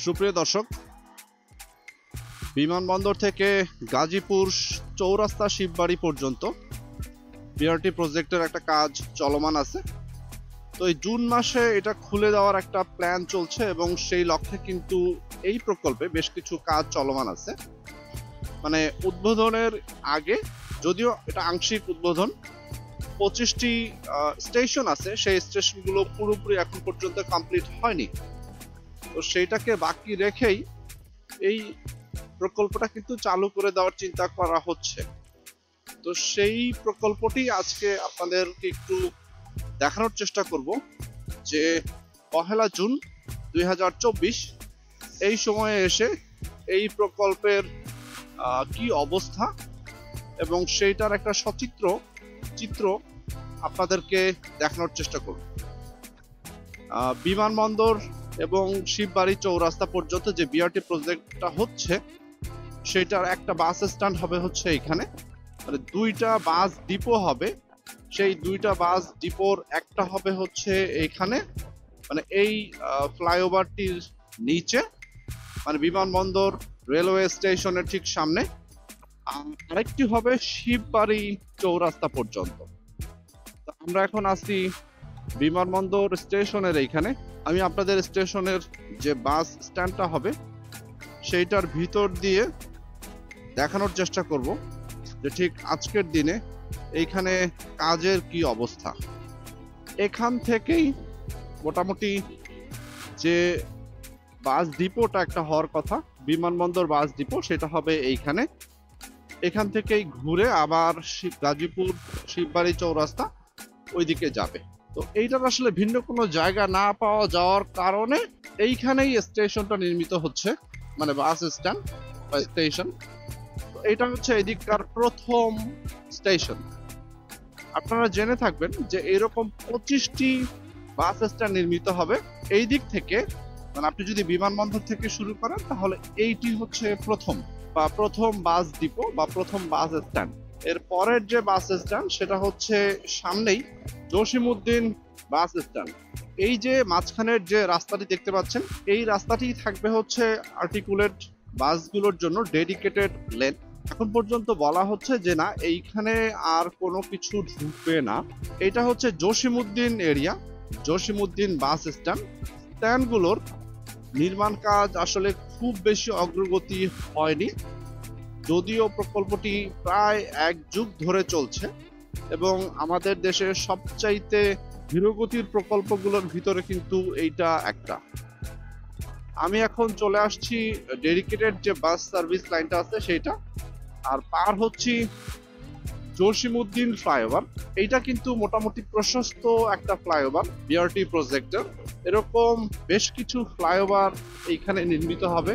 সুপ্রিয় দর্শক, বিমানবন্দর থেকে গাজীপুর চৌরাস্তা শিববাড়ি পর্যন্ত বিআরটি প্রজেক্টের একটা কাজ চলমান আছে। তো এই জুন মাসে এটা খুলে দেওয়ার একটা প্ল্যান চলছে এবং সেই লক্ষ্যে কিন্তু এই প্রকল্পে বেশ কিছু কাজ চলমান আছে। মানে উদ্বোধনের আগে, যদিও এটা আংশিক উদ্বোধন, 25টি স্টেশন আছে, সেই স্টেশনগুলো পুরোপুরি এখন পর্যন্ত কমপ্লিট হয়নি। তো সেইটাকে বাকি রেখেই এই প্রকল্পটা কিন্তু চালু করে দেওয়ার চিন্তা করা হচ্ছে। তো সেই প্রকল্পটি আজকে আপনাদেরকে একটু দেখানোর চেষ্টা করব যে 1 জুন 2024 এই সময়ে এসে এই প্রকল্পের কি অবস্থা এবং সেইটার একটা সচিত্র চিত্র আপনাদেরকে দেখানোর চেষ্টা করব। বিমানবন্দর এবং শিববাড়ি চৌরাস্তা পর্যন্ত যে বিআরটি প্রজেক্টটা হচ্ছে সেটার একটা বাস স্ট্যান্ড হবে হচ্ছে এখানে, মানে 2টা বাস ডিপো হবে। সেই 2টা বাস ডিপোর একটা হবে হচ্ছে এইখানে, মানে এই ফ্লাইওভারটির নিচে, মানে বিমানবন্দর রেলওয়ে স্টেশনের ঠিক সামনে। আরেকটি হবে শিববাড়ি চৌরাস্তা পর্যন্ত। আমরা এখন আছি বিমানবন্দর স্টেশনের এইখানে। আমি আপনাদের স্টেশনের যে বাস স্ট্যান্ডটা হবে সেইটার ভিতর দিয়ে দেখানোর চেষ্টা করব যে ঠিক আজকের দিনে এইখানে কাজের কি অবস্থা। এখান থেকেই মোটামুটি যে বাস ডিপোটা একটা হওয়ার কথা, বিমানবন্দর বাস ডিপো, সেটা হবে এইখানে। এখান থেকেই ঘুরে আবার গাজীপুর শিববাড়ি চৌরাস্তা ওইদিকে যাবে। তো এইটার আসলে ভিন্ন কোনো জায়গা না পাওয়া যাওয়ার কারণে এইখানেই স্টেশনটা নির্মিত হচ্ছে, মানে বাস স্ট্যান্ড বা স্টেশন। এটা হচ্ছে এদিককার প্রথম স্টেশন। আপনারা জেনে থাকবেন যে এরকম 25টি বাস স্ট্যান্ড নির্মিত হবে এই দিক থেকে। মানে আপনি যদি বিমানবন্দর থেকে শুরু করেন তাহলে এইটি হচ্ছে প্রথম বাস ডিপো বা প্রথম বাস স্ট্যান্ড। এর পরের যে বাস স্ট্যান্ড সেটা হচ্ছে সামনেই জসিমউদ্দিন বাস স্ট্যান্ড। এই যে মাঝখানের যে রাস্তাটি দেখতে পাচ্ছেন, এই রাস্তাটি থাকবে হচ্ছে আর্টিকুলেট বাসগুলোর জন্য ডেডিকেটেড লেন। এখন পর্যন্ত বলা হচ্ছে যে না, এইখানে আর কোনো কিছু ঢুকবে না। এটা হচ্ছে Jasimuddin area, Jasimuddin bus stand. স্ট্যান্ডগুলোর নির্মাণ কাজ আসলে খুব বেশি অগ্রগতি হয়নি, যদিও প্রকল্পটি প্রায় 1 যুগ ধরে চলছে এবং আমাদের দেশের সবচাইতে ধীরগতির প্রকল্পগুলোর ভিতরে কিন্তু এইটা একটা। আমি এখন চলে আসছি ডেডিকেটেড যে বাস সার্ভিস লাইনটা আছে সেইটা, আর পার হচ্ছি জসিমউদ্দিন ফ্লাইওভার। এইটা কিন্তু মোটামুটি প্রশস্ত একটা ফ্লাইওভার বিআরটি প্রজেক্টের। এরকম বেশ কিছু ফ্লাইওভার এইখানে নির্মিত হবে,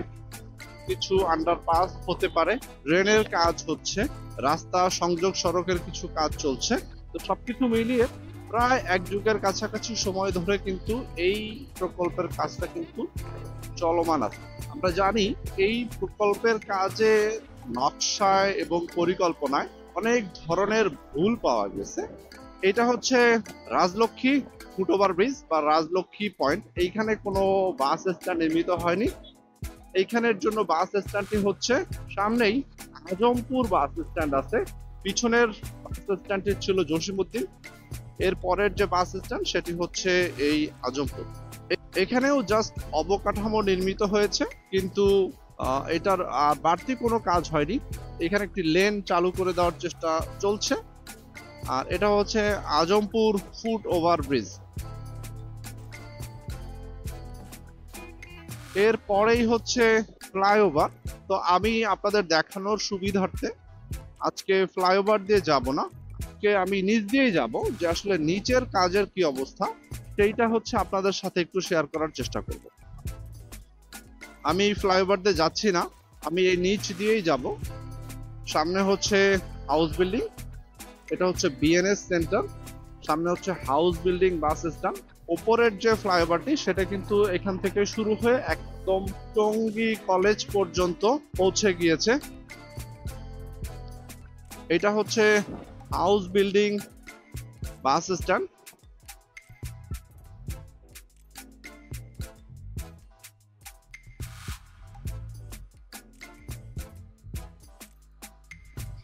কিছু আন্ডারপাস হতে পারে, রেলের কাজ হচ্ছে, রাস্তা সংযোগ সড়কের কিছু কাজ চলছে। তো সবকিছু মিলিয়ে প্রায় 1 যুগের কাছাকাছি সময় ধরে কিন্তু এই প্রকল্পের কাজটা কিন্তু চলমান আছে। আমরা জানি এই প্রকল্পের কাজে নকশায় এবং পরিকল্পনায় অনেক ধরনের ভুল পাওয়া গেছে। এটা হচ্ছে রাজলক্ষ্মী ফুটওভার ব্রিজ বা রাজলক্ষ্মী পয়েন্ট। এইখানে কোনো বাস স্ট্যান্ড নির্মিত হয়নি। এইখানের জন্য বাস স্ট্যান্ডটি হচ্ছে সামনেই আজমপুর বাস স্ট্যান্ড আছে, পিছনের বাস স্ট্যান্ডটি ছিল জসিমউদ্দিন। এর পরের যে বাস স্ট্যান্ড সেটি হচ্ছে এই আজমপুর। এখানেও জাস্ট অবকাঠামো নির্মিত হয়েছে, কিন্তু এটার বাড়তি কোনো কাজ হয়নি। এখানে একটি লেন চালু করে দেওয়ার চেষ্টা চলছে। আর এটা হচ্ছে আজমপুর ফুট ওভার ব্রিজ। এর পরেই হচ্ছে ফ্লাইওভার। তো আমি আপনাদের দেখানোর সুবিধার্থে আজকে ফ্লাইওভার দিয়ে যাব না, আজকে আমি নিচ দিয়েই যাব, যে আসলে নিচের কাজের কি অবস্থা সেইটা হচ্ছে আপনাদের সাথে একটু শেয়ার করার চেষ্টা করব। আমি ফ্লাইওভার দিয়ে যাচ্ছি না, আমি এই নিচ দিয়েই যাব। সামনে হচ্ছে হাউস বিল্ডিং, এটা হচ্ছে বিএনএস সেন্টার, সামনে হচ্ছে হাউস বিল্ডিং বাস স্ট্যান্ড। ওপরের যে ফ্লাইওভারটি সেটা কিন্তু এখান থেকে শুরু হয়ে একদম টঙ্গী কলেজ পর্যন্ত পৌঁছে গিয়েছে। এটা হচ্ছে house building bus stand.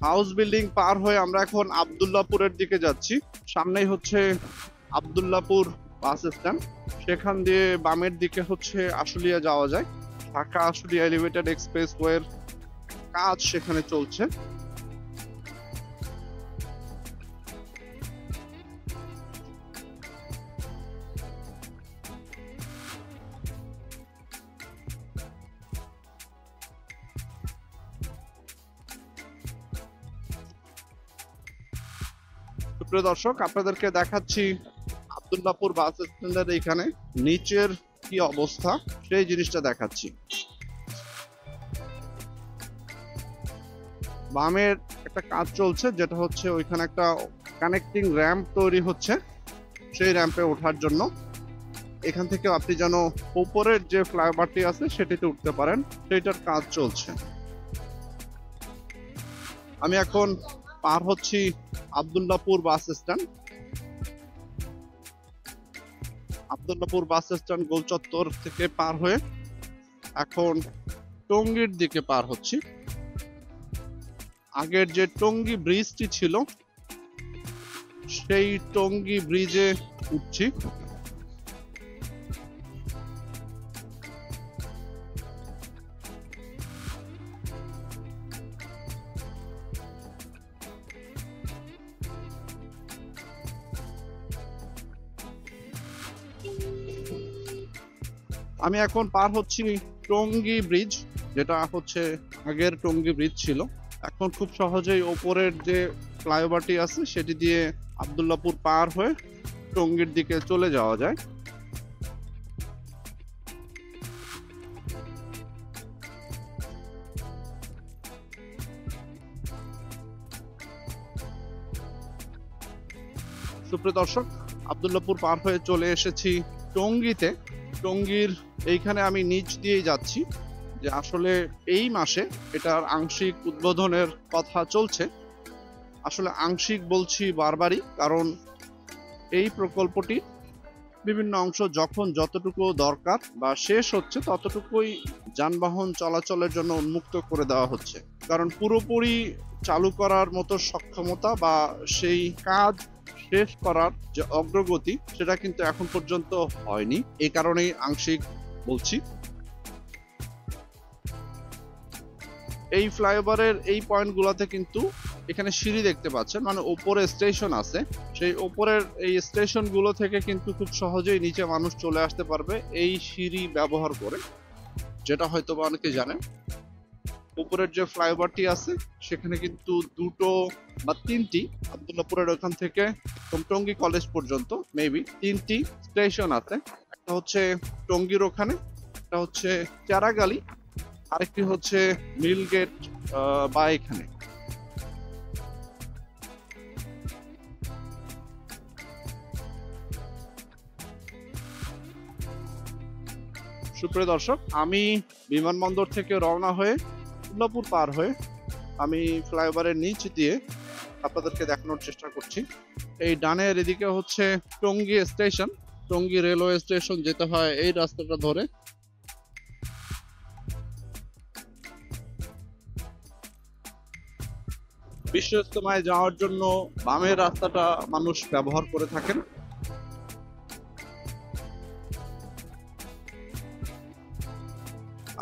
House building পার হয়ে আমরা এখন আব্দুল্লাহপুরের দিকে যাচ্ছি। সামনেই হচ্ছে আব্দুল্লাহপুর বাস স্ট্যান্ড, সেখান দিয়ে বামের দিকে হচ্ছে আশুলিয়া যাওয়া যায়। ঢাকা আশুলিয়া এলিভেটেড এক্সপ্রেসওয়ের কাজ সেখানে চলছে। প্রিয় দর্শক, আপনাদেরকে দেখাচ্ছি আব্দুল্লাহপুর বাস স্ট্যান্ডের এখানে নিচের কি অবস্থা, সেই জিনিসটা দেখাচ্ছি। বামের একটা কাজ চলছে, যেটা হচ্ছে ওইখানে একটা কানেক্টিং র্যাম্প তৈরি হচ্ছে, সেই র্যাম্পে ওঠার জন্য। এখান থেকে আপনি যেন উপরের যে ফ্লাইওভারটি আছে সেটিতে উঠতে পারেন, সেইটার কাজ চলছে। আমি এখন পার হচ্ছি Abdullahpur bus stand. Abdullahpur bus stand গোল চত্বর থেকে পার হয়ে এখন টঙ্গীর দিকে পার হচ্ছি। আগের যে টঙ্গী ব্রিজটি ছিল সেই টঙ্গী ব্রিজে উঠছি। আমি এখন পার হচ্ছি টঙ্গী ব্রিজ, যেটা হচ্ছে আগের টঙ্গী ব্রিজ ছিল। এখন খুব সহজেই ওপরের যে ফ্লাইওভারটি আছে সেটি দিয়ে আব্দুল্লাহপুর পার হয়ে টঙ্গীর দিকে চলে যাওয়া যায়। সুপ্রিয় দর্শক, আব্দুল্লাহপুর পার হয়ে চলে এসেছি টঙ্গীতে। টঙ্গীর এইখানে আমি নিচ দিয়েই যাচ্ছি, যে আসলে এই মাসে এটার আংশিক উদ্বোধনের কথা চলছে। আসলে আংশিক বলছি বারবারই, কারণ এই প্রকল্পটি বিভিন্ন অংশ যখন যতটুকু দরকার বা শেষ হচ্ছে ততটুকুই যানবাহন চলাচলের জন্য উন্মুক্ত করে দেওয়া হচ্ছে। কারণ পুরোপুরি চালু করার মতো সক্ষমতা বা সেই কাজ শেষ করার যে অগ্রগতি সেটা কিন্তু এখন পর্যন্ত হয়নি, এই কারণেই আংশিক বলছি। এই ফ্লাইওভারের এই পয়েন্টগুলোতে কিন্তু এখানে সিঁড়ি দেখতে পাচ্ছেন, মানে উপরে স্টেশন আছে। সেই উপরের এই স্টেশনগুলো থেকে কিন্তু খুব সহজেই নিচে মানুষ চলে আসতে পারবে এই সিঁড়ি ব্যবহার করে, যেটা হয়তো বা অনেকে জানেন। উপরের যে ফ্লাইওভারটি আছে সেখানে কিন্তু দুটো বা তিনটি, আব্দুল্লাহপুরের ওখান থেকে টঙ্গী কলেজ পর্যন্ত মেবি তিনটি স্টেশন আছে। একটা হচ্ছে টঙ্গীর ওখানে, একটা হচ্ছে চারাগালি, আরেকটি হচ্ছে মিলগেট বা এখানে। সুপ্রিয় দর্শক, আমি বিমানবন্দর থেকে রওনা হয়ে আব্দুল্লাহপুর পার হয়ে আমি ফ্লাইওভারের নিচ দিয়ে আপনাদেরকে দেখানোর চেষ্টা করছি। এই ডানের এদিকে হচ্ছে Tongi station, Tongi railway station যেতে হয় এই রাস্তাটা ধরে। বিশ্ব ইজতেমায় যাওয়ার জন্য বামের রাস্তাটা মানুষ ব্যবহার করে থাকেন।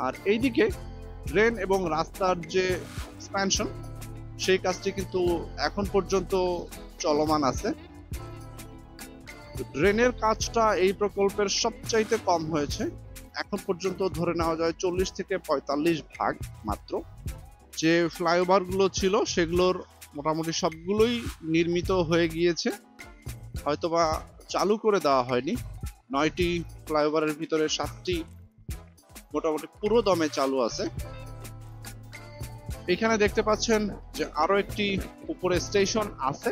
আর এইদিকে ট্রেন এবং রাস্তার যে এক্সপ্যানশন সেই কাজটি কিন্তু এখন পর্যন্ত চলমান আছে। ট্রেনের কাজটা এই প্রকল্পের সবচাইতে কম হয়েছে, এখন পর্যন্ত ধরে নেওয়া যায় 40 থেকে 45 ভাগ মাত্র। যে ফ্লাইওভার গুলো ছিল সেগুলোর মোটামুটি সবগুলোই নির্মিত হয়ে গিয়েছে, হয়তোবা চালু করে দেওয়া হয়নি। 9টি ফ্লাইওভারের ভিতরে 7টি মোটামুটি পুরো দমে চালু আছে। এখানে দেখতে পাচ্ছেন যে আরো একটি উপরে স্টেশন আছে,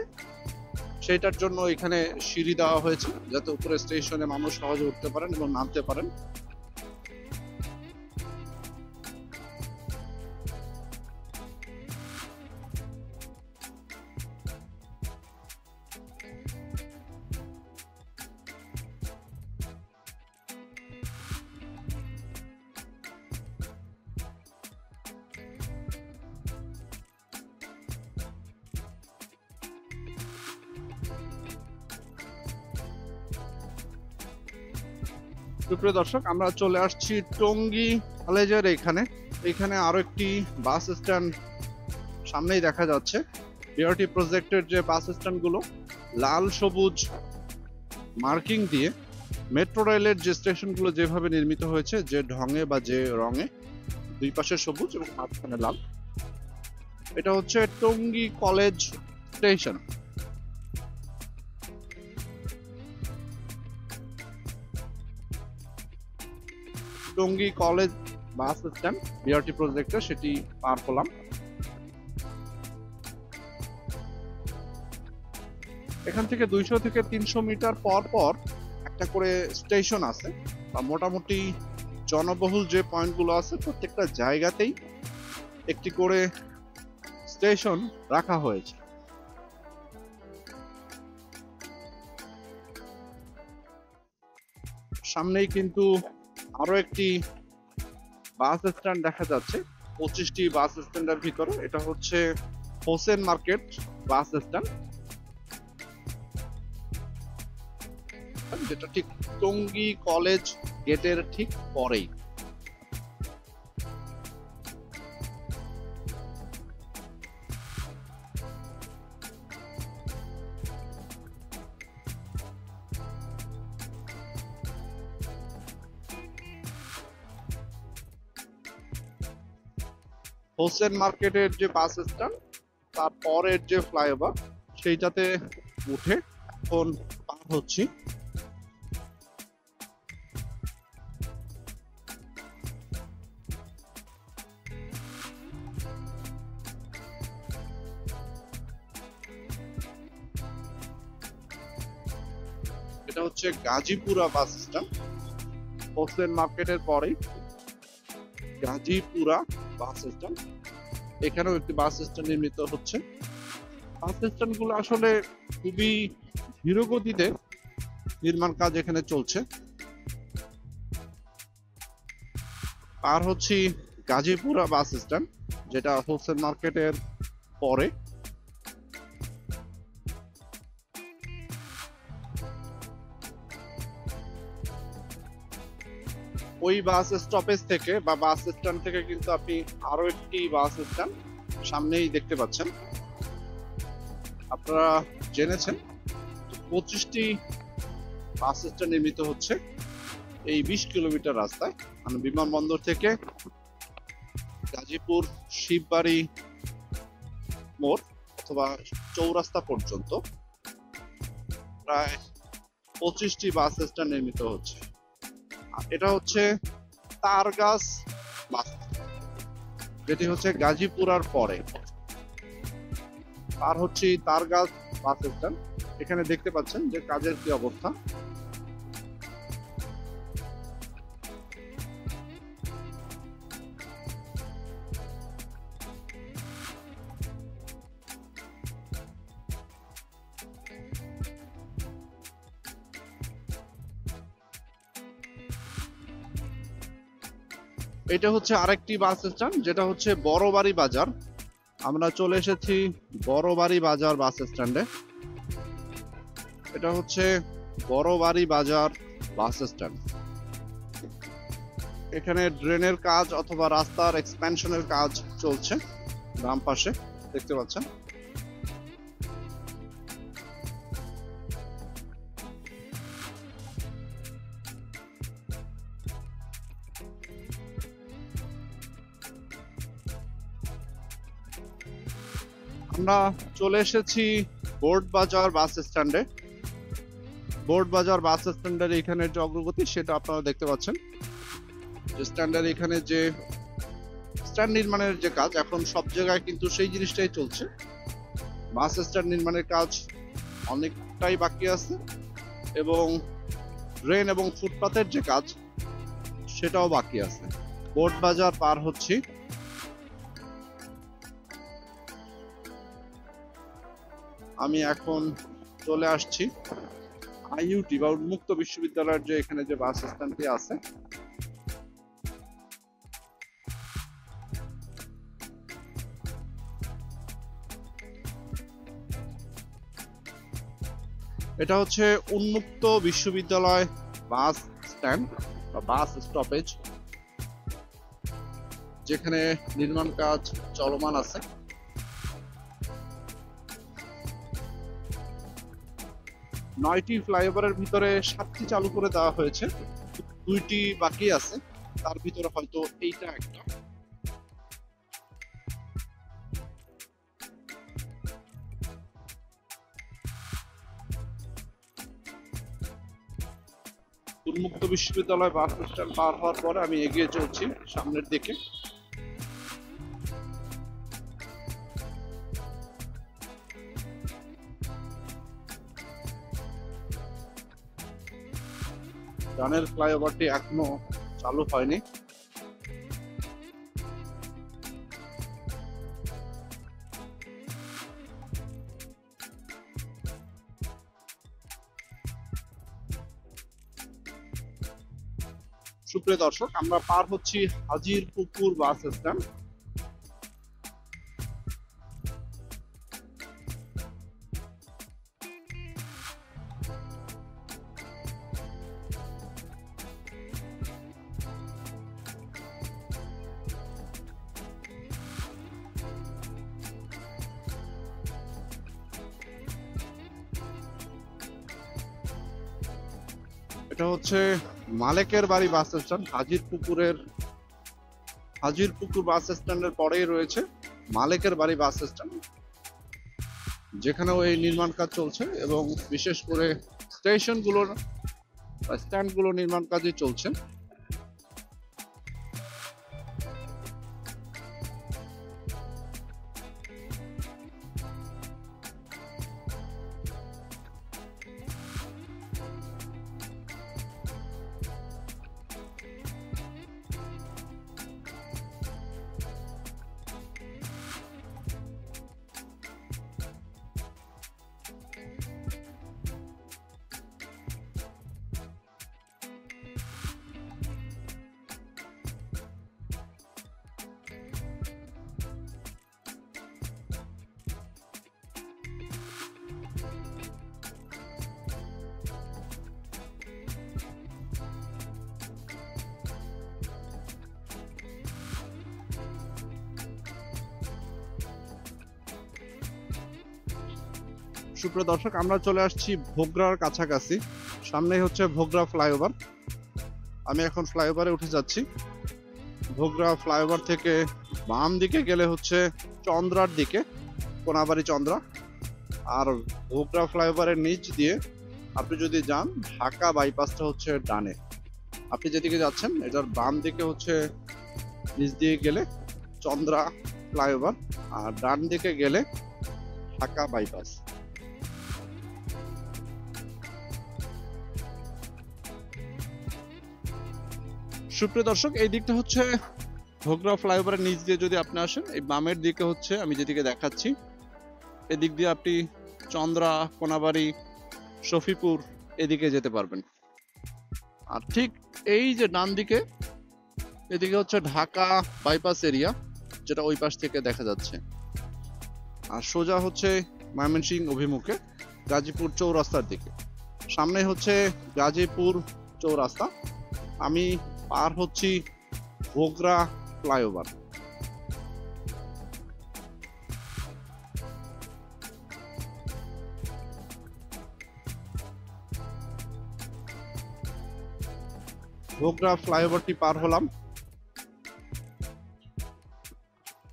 সেটার জন্য এখানে সিঁড়ি দেওয়া হয়েছে যাতে উপরে স্টেশনে মানুষ সহজে উঠতে পারেন এবং নামতে পারেন। সুপ্রিয় দর্শক, আমরা চলে আসছি টঙ্গী কলেজের এখানে আরো একটি বাস স্ট্যান্ড সামনেই দেখা যাচ্ছে। বিআরটি প্রজেক্টের যে বাস স্ট্যান্ড গুলো লাল সবুজ মার্কিং দিয়ে মেট্রো রেলের যে স্টেশন গুলো যেভাবে নির্মিত হয়েছে, যে ঢঙে বা যে রঙে, দুই পাশে সবুজ এবং মাঝখানে লাল, এটা হচ্ছে Tongi college station. Tongi college bus stand BRT প্রজেক্টে সেটি পার হলাম। এখান থেকে 200 থেকে 300 মিটার পর পর একটা করে স্টেশন আছে, বা মোটামুটি জনবহুল যে পয়েন্টগুলো আছে প্রত্যেকটা জায়গাতেই একটি করে স্টেশন রাখা হয়েছে। সামনেই কিন্তু আরো একটি বাস স্ট্যান্ড দেখা যাচ্ছে 25টি বাস স্ট্যান্ডের ভিতরে। এটা হচ্ছে হোসেন মার্কেট বাস স্ট্যান্ড, যেটা ঠিক টঙ্গী কলেজ গেটের ঠিক পরেই। হোসেন মার্কেটের যে বাস স্ট্যান্ড, তার পরের যে ফ্লাইওভার, সেইটাতে উঠে এখন পার হচ্ছি। এটা হচ্ছে গাজীপুরা বাস স্ট্যান্ড, হোসেন মার্কেটের পরেই গাজীপুরা বাস স্ট্যান্ড। এখানেও একটি বাস স্ট্যান্ড নির্মিত হচ্ছে। বাস স্ট্যান্ড গুলো আসলে খুবই ধীর গতিতে নির্মাণ কাজ এখানে চলছে। আর হচ্ছে গাজীপুরা বাস স্ট্যান্ড, যেটা হোসেন মার্কেটের পরে। ওই বাস স্টপেজ থেকে বা বাস স্ট্যান্ড থেকে কিন্তু আপনি আরো একটি বাস স্ট্যান্ড সামনেই দেখতে পাচ্ছেন। আপনারা জেনেছেন 25টি বাস স্ট্যান্ড নির্মিত হচ্ছে এই 20 কিলোমিটার রাস্তায়, মানে বিমানবন্দর থেকে গাজীপুর শিববাড়ি মোড় অথবা চৌরাস্তা পর্যন্ত প্রায় 25টি বাস স্ট্যান্ড নির্মিত হচ্ছে। এটা হচ্ছে তারগাছ বাস, যেটি হচ্ছে গাজীপুরার পরে। আর হচ্ছে তারগাছ বাস স্ট্যান্ড। এখানে দেখতে পাচ্ছেন যে কাজের কি অবস্থা। এটা হচ্ছে আরেকটি বাস স্ট্যান্ড, যেটা হচ্ছে বড়বাড়ি বাজার। আমরা চলে এসেছি বড়বাড়ি বাজার বাস স্ট্যান্ডে। এটা হচ্ছে বড়বাড়ি বাজার বাস স্ট্যান্ড। এখানে ড্রেনের কাজ অথবা রাস্তার এক্সপ্যানশনের কাজ চলছে, বাম পাশে দেখতে পাচ্ছেন। আমরা চলে এসেছি বোর্ড বাজার বাস স্ট্যান্ডে। বোর্ড বাজার বাস স্ট্যান্ডের এখানে যে অগ্রগতি সেটা আপনারা দেখতে পাচ্ছেন। স্ট্যান্ডের এখানে যে স্ট্যান্ড নির্মাণের যে কাজ, এখন সব জায়গায় কিন্তু সেই জিনিসটাই চলছে। বাস স্ট্যান্ড নির্মাণের কাজ অনেকটাই বাকি আছে, এবং ড্রেন এবং ফুটপাতের যে কাজ সেটাও বাকি আছে। বোর্ড বাজার পার হচ্ছি। আমি এখন চলে আসছি আইইউটি বা উন্মুক্ত বিশ্ববিদ্যালয়ের যে এখানে যে বাস স্ট্যান্ডটি আছে। এটা হচ্ছে উন্মুক্ত বিশ্ববিদ্যালয় বাস স্ট্যান্ড। বা বাস স্টপেজ, যেখানে নির্মাণ কাজ চলমান আছে। নয়টি ফ্লাইওভারের ভিতরে 7টি চালু করে দেওয়া হয়েছে, 2টি বাকি আছে, তার ভিতরে হয়তো এইটা একটা। উন্মুক্ত বিশ্ববিদ্যালয় বাস স্ট্যান্ড পার হওয়ার পরে আমি এগিয়ে চলছি সামনের দিকে। ডানের ফ্লাইওভারটি এখনো চালু হয়নি। সুপ্রিয় দর্শক, আমরা পার হচ্ছি হাজিরপুকুর বাস স্ট্যান্ড। এটা হচ্ছে মালেকের বাড়ি বাস স্ট্যান্ড। হাজিরপুকুর বাস স্ট্যান্ডের পরেই রয়েছে মালেকের বাড়ি বাস স্ট্যান্ড, যেখানেও এই নির্মাণ কাজ চলছে এবং বিশেষ করে স্টেশনগুলোর স্ট্যান্ডগুলো নির্মাণ কাজই চলছে। সুপ্রিয় দর্শক, আমরা চলে আসছি ভোগড়ার কাছাকাছি। সামনেই হচ্ছে ভোগড়া ফ্লাইওভার। আমি এখন ফ্লাইওভারে উঠে যাচ্ছি। ভোগড়া ফ্লাইওভার থেকে বাম দিকে গেলে হচ্ছে চন্দ্রার দিকে, কোনাবাড়ি চন্দ্রা। আর ভোগড়া ফ্লাইওভারের নিচ দিয়ে আপনি যদি যান, ঢাকা বাইপাসটা হচ্ছে ডানে। আপনি যেদিকে যাচ্ছেন এটার বাম দিকে হচ্ছে নিচ দিয়ে গেলে চন্দ্রা ফ্লাইওভার, আর ডান দিকে গেলে ঢাকা বাইপাস। সুপ্রিয় দর্শক, এই দিকটা হচ্ছে ভোগড়া ফ্লাইওভারের নিচ দিয়ে যদি আপনি আসেন, এই বামের দিকে হচ্ছে আমি যেদিকে দেখাচ্ছি, এদিক দিয়ে আপনি চন্দ্রা, কোনাবাড়ি, শফিপুর এদিকে যেতে পারবেন। আর ঠিক এই যে ডান দিকে, এদিকে হচ্ছে ঢাকা বাইপাস এরিয়া, যেটা ওই পাশ থেকে দেখা যাচ্ছে। আর সোজা হচ্ছে ময়মনসিংহ অভিমুখে গাজীপুর চৌরাস্তার দিকে। সামনে হচ্ছে গাজীপুর চৌরাস্তা। আমি পার হচ্ছি ভোগড়া ফ্লাইওভার। ভোগড়া ফ্লাইওভারটি পার হলাম।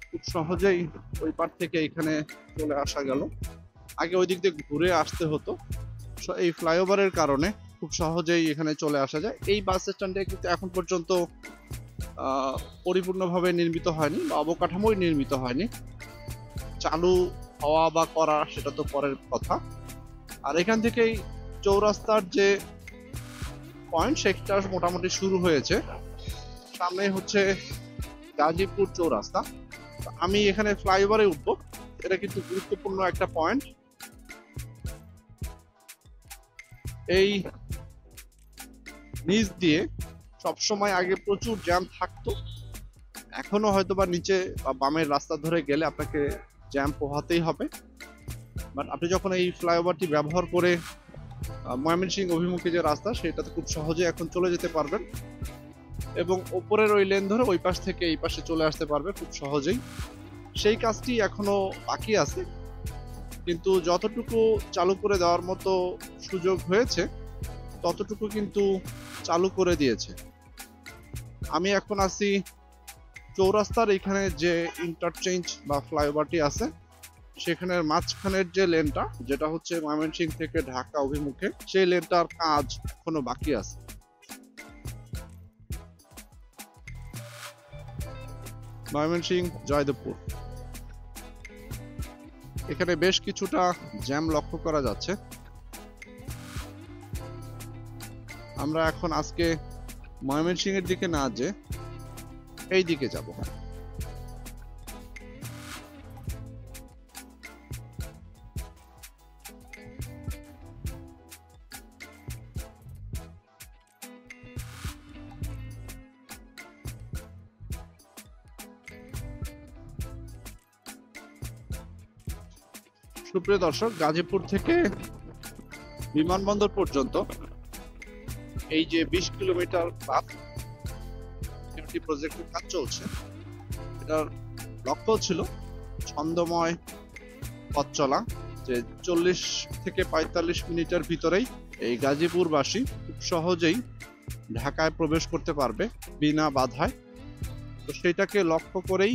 খুব সহজেই ওই পার থেকে এখানে চলে আসা গেল। আগে ওই দিক দিয়ে ঘুরে আসতে হতো, এই ফ্লাইওভারের কারণে খুব সহজেই এখানে চলে আসা যায়। এই বাস স্ট্যান্ডে কিন্তু এখন পর্যন্ত পরিপূর্ণভাবে নির্মিত হয়নি বা অবকাঠামোই নির্মিত হয়নি। চালু হওয়া বা করা সেটা তো পরের কথা। আর এখান থেকেই চৌরাস্তার যে পয়েন্ট, সেটা মোটামুটি শুরু হয়েছে। সামনে হচ্ছে গাজীপুর চৌরাস্তা। আমি এখানে ফ্লাইওভারে উঠবো, এটা কিন্তু গুরুত্বপূর্ণ একটা পয়েন্ট। এই নিচ দিয়ে সবসময় আগে প্রচুর জ্যাম থাকতো, এখনো হয়তো বা নিচে বা বামের রাস্তা ধরে গেলে আপনাকে জ্যাম পোহাতেই হবে। বাট আপনি যখন এই ফ্লাইওভারটি ব্যবহার করে ময়মনসিংহ অভিমুখী যে রাস্তা সেটাতে খুব সহজে এখন চলে যেতে পারবেন এবং ওপরের ওই লেন ধরে ওই পাশ থেকে এই পাশে চলে আসতে পারবে খুব সহজেই। সেই কাজটি এখনো বাকি আছে, কিন্তু যতটুকু চালু করে দেওয়ার মতো সুযোগ হয়েছে ততটুকু কিন্তু চালু করে দিয়েছে। আমি এখন আছি চৌরাস্তার এখানে যে ইন্টারচেঞ্জ বা ফ্লাইওভারটি আছে সেখানের মাঝখানের যে লেনটা, যেটা হচ্ছে ময়মনসিংহ থেকে ঢাকা অভিমুখে, সেই লেনটার কাজ এখনো বাকি আছে। ময়মনসিংহ জয়দেবপুর, এখানে বেশ কিছুটা জ্যাম লক্ষ্য করা যাচ্ছে। আমরা এখন আজকে ময়মনসিংহের দিকে না যে এই দিকে যাব। সুপ্রিয় দর্শক, গাজীপুর থেকে বিমানবন্দর পর্যন্ত এই যে 20 কিলোমিটার পথ প্রজেক্টের কাজ চলছে, এটার লক্ষ্য ছিল ছন্দময় পথ চলা, যে 40 থেকে 45 মিনিটের ভিতরেই এই গাজীপুরবাসী খুব সহজেই ঢাকায় প্রবেশ করতে পারবে বিনা বাধায়। তো সেটাকে লক্ষ্য করেই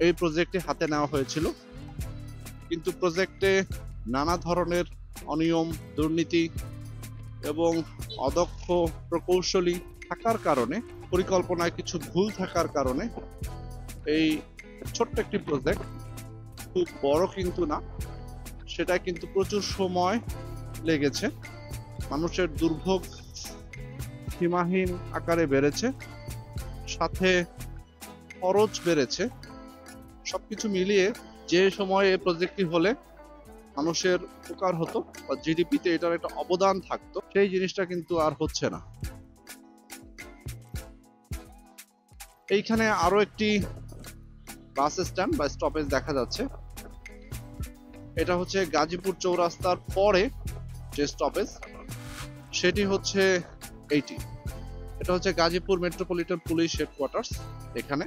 এই প্রজেক্টটি হাতে নেওয়া হয়েছিল, কিন্তু প্রজেক্টে নানা ধরনের অনিয়ম, দুর্নীতি এবং অদক্ষ প্রকৌশলী থাকার কারণে, পরিকল্পনায় কিছু ভুল থাকার কারণে এই ছোট্ট একটি প্রজেক্ট, খুব বড় কিন্তু না, সেটা কিন্তু প্রচুর সময় লেগেছে। মানুষের দুর্ভোগ সীমাহীন আকারে বেড়েছে, সাথে খরচ বেড়েছে। সবকিছু মিলিয়ে যে সময়ে এই প্রজেক্টটি হলে মানুষের উপকার হতো বা জিডিপিতে এটার একটা অবদান থাকতো, সেই জিনিসটা কিন্তু আর হচ্ছে না। এইখানে আরো একটি বাস স্ট্যান্ড বা স্টপেজ দেখা যাচ্ছে। এটা হচ্ছে গাজীপুর চৌরাস্তার পরে যে স্টপেজ, সেটি হচ্ছে এইটি। এটা হচ্ছে গাজীপুর মেট্রোপলিটন পুলিশ হেডকোয়ার্টার্স। এখানে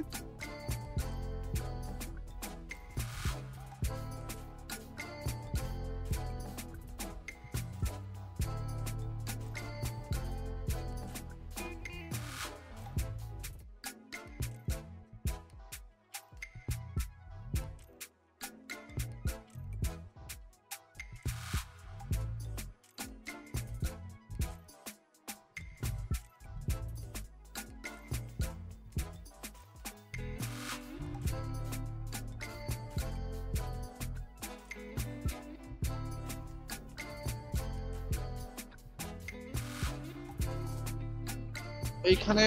এইখানে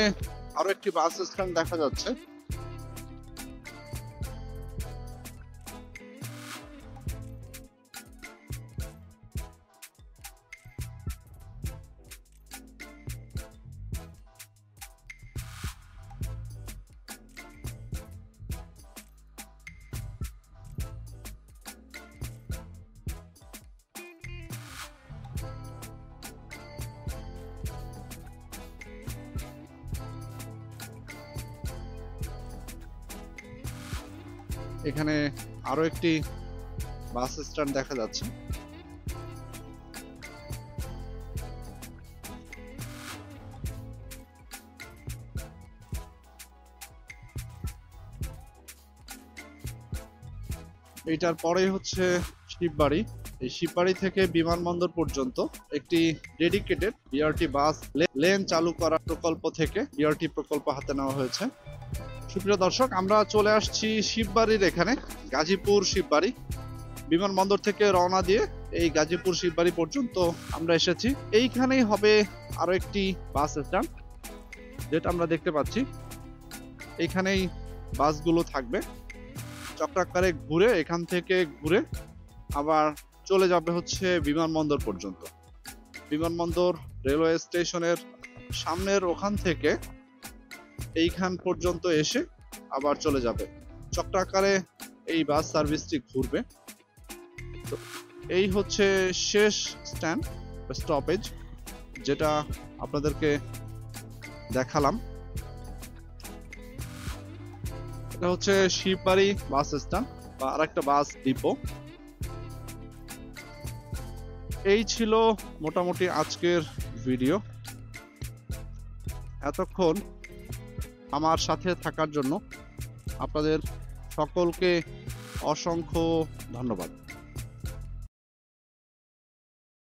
আরো একটি বাস স্ট্যান্ড দেখা যাচ্ছে। এখানে আরো একটি বাস স্ট্যান্ড দেখা যাচ্ছে। এইটার পরেই হচ্ছে শিববাড়ি। এই শিববাড়ি থেকে বিমানবন্দর পর্যন্ত একটি ডেডিকেটেড বিআরটি বাস লেন চালু করার প্রকল্প থেকে বিআরটি প্রকল্প হাতে নেওয়া হয়েছে। সুপ্রিয় দর্শক, আমরা চলে আসছি শিববাড়ির এখানে, গাজীপুর শিববাড়ি। বিমানবন্দর থেকে রওনা দিয়ে এই গাজীপুর শিববাড়ি পর্যন্ত আমরা এসেছি। এইখানেই হবে আরো একটি বাস স্ট্যান্ড, যেটা আমরা দেখতে পাচ্ছি। এইখানেই বাসগুলো থাকবে, চক্রাকারে ঘুরে, এখান থেকে ঘুরে আবার চলে যাবে হচ্ছে বিমানবন্দর পর্যন্ত। বিমানবন্দর রেলওয়ে স্টেশনের সামনের ওখান থেকে এইখান পর্যন্ত এসে আবার চলে যাবে। চক্রাকারে এই বাস সার্ভিসটি ঘুরবে। তো এই হচ্ছে শেষ স্ট্যান্ড স্টপেজ, যেটা আপনাদেরকে দেখালাম। এটা হচ্ছে শিববাড়ি বাস স্ট্যান্ড বা আরেকটা বাস ডিপো। এই ছিল মোটামুটি আজকের ভিডিও। এতক্ষণ আমার সাথে থাকার জন্য আপনাদের সকলকে অসংখ্য ধন্যবাদ।